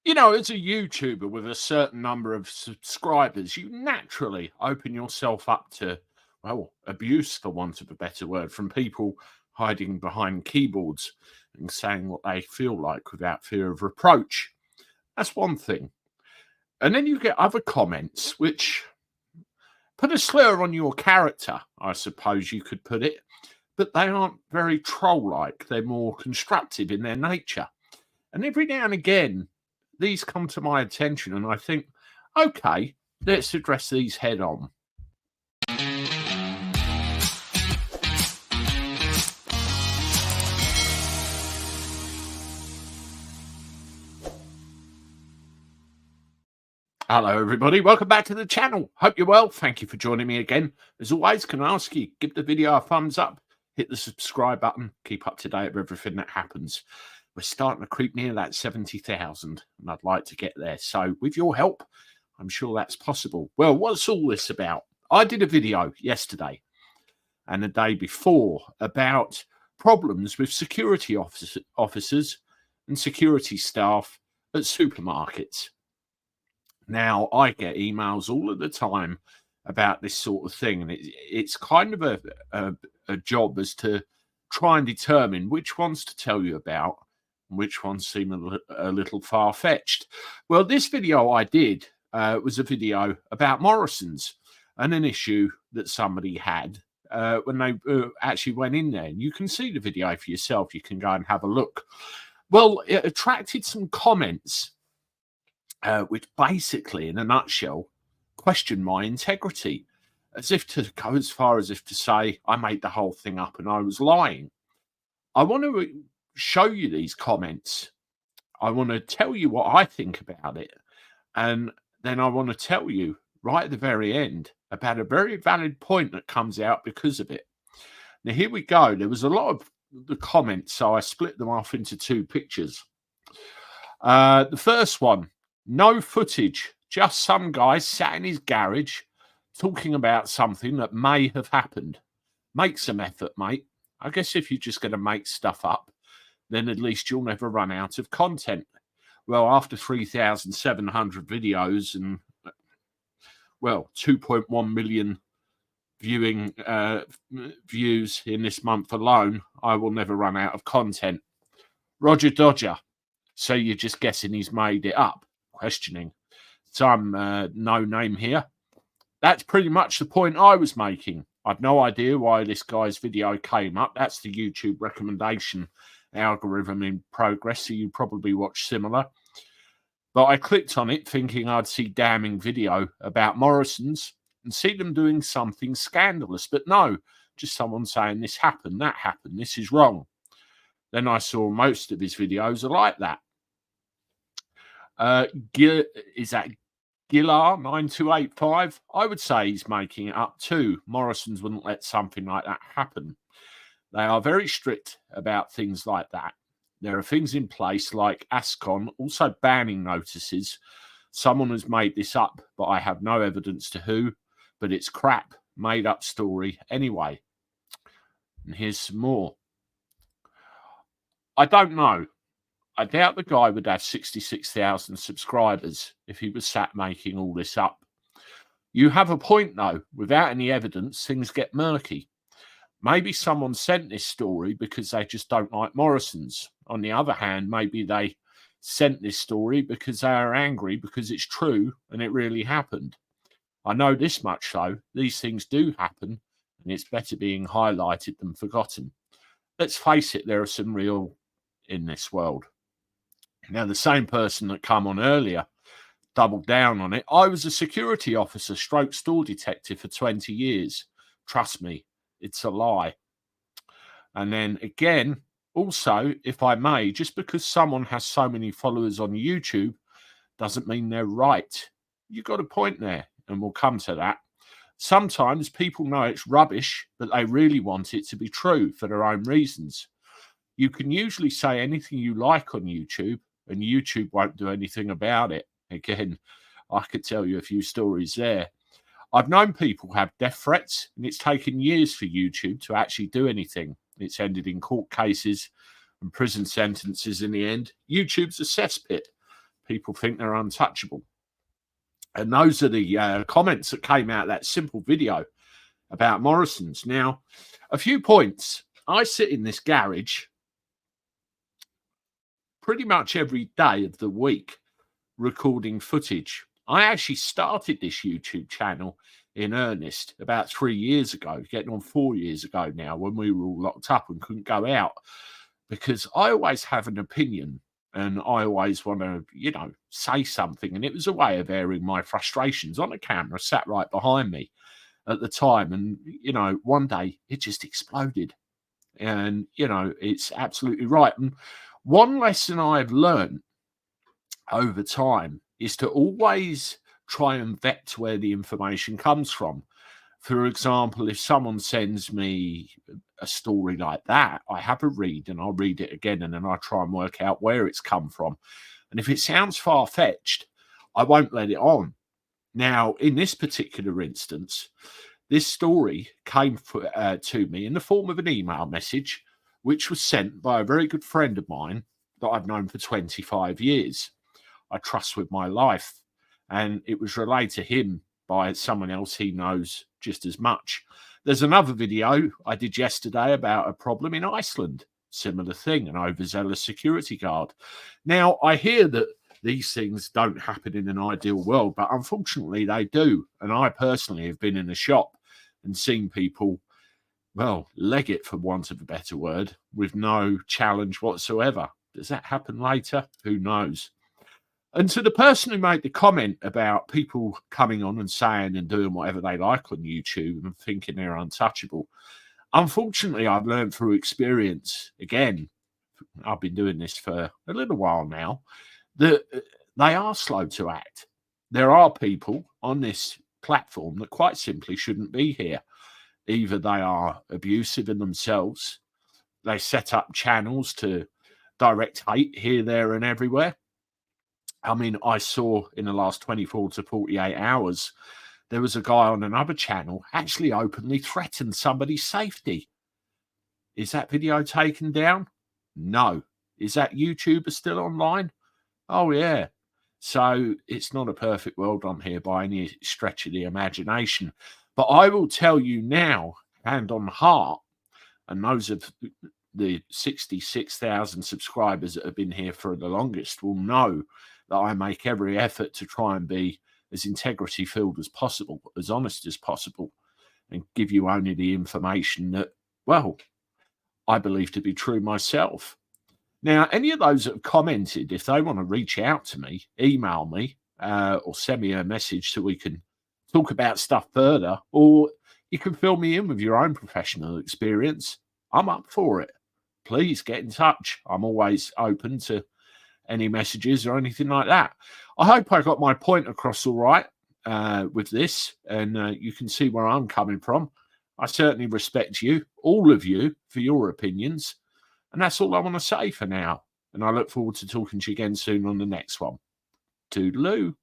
You know, as a YouTuber with a certain number of subscribers, you naturally open yourself up to, well, abuse, for want of a better word, from people hiding behind keyboards and saying what they feel like without fear of reproach. That's one thing. And then you get other comments which put a slur on your character, I suppose you could put it, but they aren't very troll like. They're more constructive in their nature. And every now and again, these come to my attention, and I think, okay, let's address these head on. Hello, everybody. Welcome back to the channel. Hope you're well. Thank you for joining me again. As always, can I ask you, give the video a thumbs up, hit the subscribe button, keep up to date with everything that happens. We're starting to creep near that 70,000, and I'd like to get there. So with your help, I'm sure that's possible. Well, what's all this about? I did a video yesterday and the day before about problems with security officers and security staff at supermarkets. Now, I get emails all of the time about this sort of thing, and it's kind of a job as to try and determine which ones to tell you about and which ones seem a little far-fetched. Well, this video I did was a video about Morrison's and an issue that somebody had when they actually went in there. And you can see the video for yourself. You can go and have a look. Well, it attracted some comments which basically, in a nutshell, question my integrity, as if to go as far as if to say I made the whole thing up and I was lying. I want to show you these comments. I want to tell you what I think about it. And then I want to tell you right at the very end about a very valid point that comes out because of it. Now, here we go. There was a lot of the comments, so I split them off into two pictures. The first one, no footage, just some guy sat in his garage talking about something that may have happened. Make some effort, mate. I guess if you're just going to make stuff up, then at least you'll never run out of content. Well, after 3,700 videos and, well, 2.1 million views in this month alone, I will never run out of content. Roger Dodger. So you're just guessing he's made it up? Questioning. Some no name here. That's pretty much the point I was making. I've no idea why this guy's video came up. That's the YouTube recommendation algorithm in progress, so you probably watch similar. But I clicked on it thinking I'd see damning video about Morrison's and see them doing something scandalous. But no, just someone saying this happened, that happened, this is wrong. Then I saw most of his videos are like that. Is that Gillar9285? I would say he's making it up too. Morrison's wouldn't let something like that happen. They are very strict about things like that. There are things in place like ASCON, also banning notices. Someone has made this up, but I have no evidence to who. But it's crap, made up story anyway. And here's some more. I don't know. I doubt the guy would have 66,000 subscribers if he was sat making all this up. You have a point, though. Without any evidence, things get murky. Maybe someone sent this story because they just don't like Morrison's. On the other hand, maybe they sent this story because they are angry because it's true and it really happened. I know this much, though. These things do happen, and it's better being highlighted than forgotten. Let's face it, there are some real in this world. Now, the same person that come on earlier doubled down on it. I was a security officer stroke store detective for 20 years. Trust me, it's a lie. And then again, also, if I may, just because someone has so many followers on YouTube doesn't mean they're right. You got a point there, and we'll come to that. Sometimes people know it's rubbish, but they really want it to be true for their own reasons. You can usually say anything you like on YouTube, and YouTube won't do anything about it. Again, I could tell you a few stories there. I've known people have death threats, and it's taken years for YouTube to actually do anything. It's ended in court cases and prison sentences in the end. YouTube's a cesspit. People think they're untouchable. And those are the comments that came out of that simple video about Morrison's. Now, a few points. I sit in this garage pretty much every day of the week recording footage. I actually started this YouTube channel in earnest about 3 years ago, getting on 4 years ago now, when we were all locked up and couldn't go out, because I always have an opinion and I always want to, say something. And it was a way of airing my frustrations on a camera sat right behind me at the time. And, one day it just exploded. And, it's absolutely right. And one lesson I've learned over time is to always try and vet where the information comes from. For example, if someone sends me a story like that, I have a read and I'll read it again, and then I try and work out where it's come from. And if it sounds far-fetched, I won't let it on. Now, in this particular instance, this story came to me in the form of an email message, which was sent by a very good friend of mine that I've known for 25 years. I trust with my life. And it was relayed to him by someone else he knows just as much. There's another video I did yesterday about a problem in Iceland. Similar thing, an overzealous security guard. Now, I hear that these things don't happen in an ideal world, but unfortunately they do. And I personally have been in a shop and seen people, well, leg it, for want of a better word, with no challenge whatsoever. Does that happen later? Who knows? And to the person who made the comment about people coming on and saying and doing whatever they like on YouTube and thinking they're untouchable, unfortunately, I've learned through experience, again, I've been doing this for a little while now, that they are slow to act. There are people on this platform that quite simply shouldn't be here. Either they are abusive in themselves, they set up channels to direct hate here, there, and everywhere. I mean, I saw in the last 24 to 48 hours, there was a guy on another channel actually openly threatened somebody's safety. Is that video taken down? No. Is that YouTuber still online? Oh, yeah. So it's not a perfect world on here by any stretch of the imagination. But I will tell you now, hand on heart, and those of the 66,000 subscribers that have been here for the longest will know that I make every effort to try and be as integrity-filled as possible, as honest as possible, and give you only the information that, well, I believe to be true myself. Now, any of those that have commented, if they want to reach out to me, email me, or send me a message so we can talk about stuff further, or you can fill me in with your own professional experience, I'm up for it. Please get in touch. I'm always open to any messages or anything like that. I hope I got my point across all right with this, and you can see where I'm coming from. I certainly respect you, all of you, for your opinions. And that's all I want to say for now. And I look forward to talking to you again soon on the next one. Toodaloo.